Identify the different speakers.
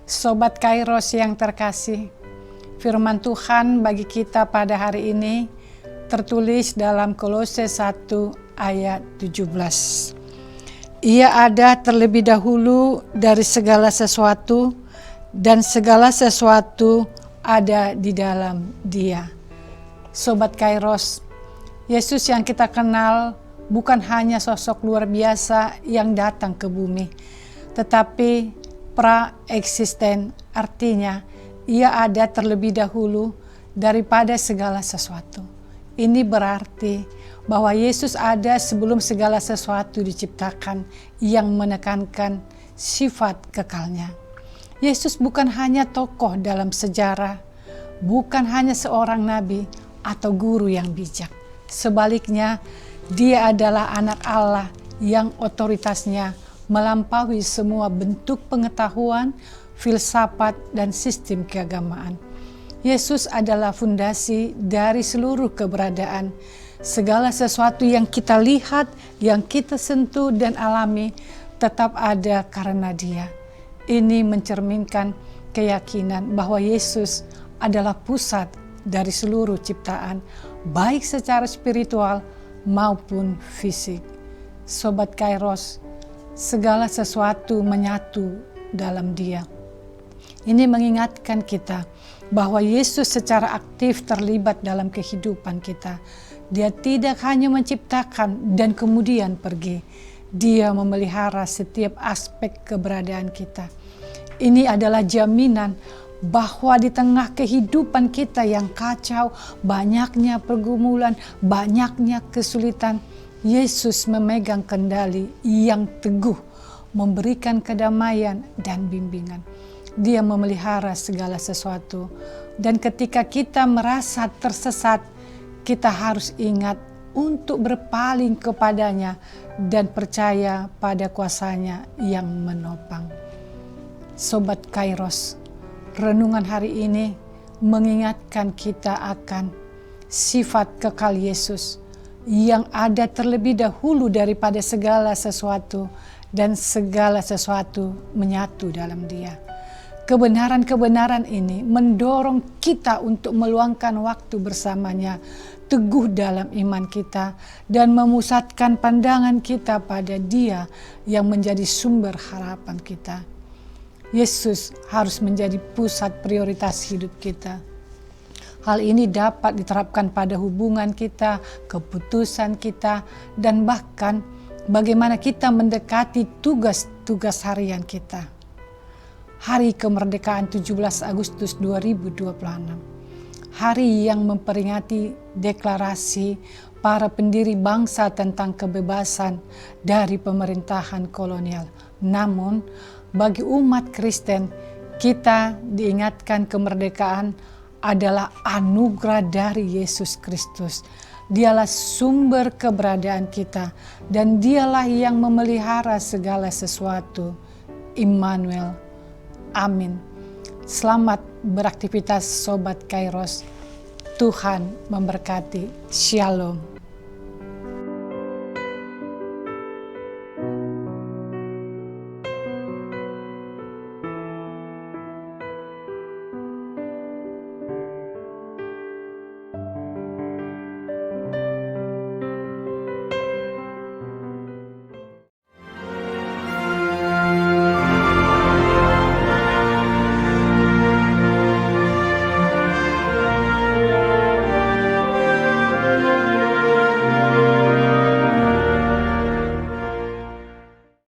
Speaker 1: Sobat Kairos yang terkasih, firman Tuhan bagi kita pada hari ini tertulis dalam Kolose 1 ayat 17. Ia ada terlebih dahulu dari segala sesuatu, dan segala sesuatu ada di dalam Dia. Sobat Kairos, Yesus yang kita kenal bukan hanya sosok luar biasa yang datang ke bumi, tetapi pra-eksisten, artinya ia ada terlebih dahulu daripada segala sesuatu. Ini berarti bahwa Yesus ada sebelum segala sesuatu diciptakan, yang menekankan sifat kekalnya. Yesus bukan hanya tokoh dalam sejarah, bukan hanya seorang nabi atau guru yang bijak. Sebaliknya, Dia adalah anak Allah yang otoritasnya melampaui semua bentuk pengetahuan, filsafat, dan sistem keagamaan. Yesus adalah fondasi dari seluruh keberadaan. Segala sesuatu yang kita lihat, yang kita sentuh dan alami tetap ada karena Dia. Ini mencerminkan keyakinan bahwa Yesus adalah pusat dari seluruh ciptaan, baik secara spiritual maupun fisik. Sobat Kairos, segala sesuatu menyatu dalam Dia. Ini mengingatkan kita bahwa Yesus secara aktif terlibat dalam kehidupan kita. Dia tidak hanya menciptakan dan kemudian pergi. Dia memelihara setiap aspek keberadaan kita. Ini adalah jaminan bahwa di tengah kehidupan kita yang kacau, banyaknya pergumulan, banyaknya kesulitan, Yesus memegang kendali yang teguh, memberikan kedamaian dan bimbingan. Dia memelihara segala sesuatu. Dan ketika kita merasa tersesat, kita harus ingat untuk berpaling kepadanya dan percaya pada kuasa-Nya yang menopang. Sobat Kairos, renungan hari ini mengingatkan kita akan sifat kekal Yesus yang ada terlebih dahulu daripada segala sesuatu, dan segala sesuatu menyatu dalam Dia. Kebenaran-kebenaran ini mendorong kita untuk meluangkan waktu bersamanya, teguh dalam iman kita, dan memusatkan pandangan kita pada Dia yang menjadi sumber harapan kita. Yesus harus menjadi pusat prioritas hidup kita. Hal ini dapat diterapkan pada hubungan kita, keputusan kita, dan bahkan bagaimana kita mendekati tugas-tugas harian kita. Hari kemerdekaan 17 Agustus 2026. Hari yang memperingati deklarasi para pendiri bangsa tentang kebebasan dari pemerintahan kolonial. Namun, bagi umat Kristen, kita diingatkan kemerdekaan adalah anugerah dari Yesus Kristus. Dialah sumber keberadaan kita, dan Dialah yang memelihara segala sesuatu. Immanuel. Amin. Selamat beraktivitas Sobat Kairos. Tuhan memberkati. Shalom.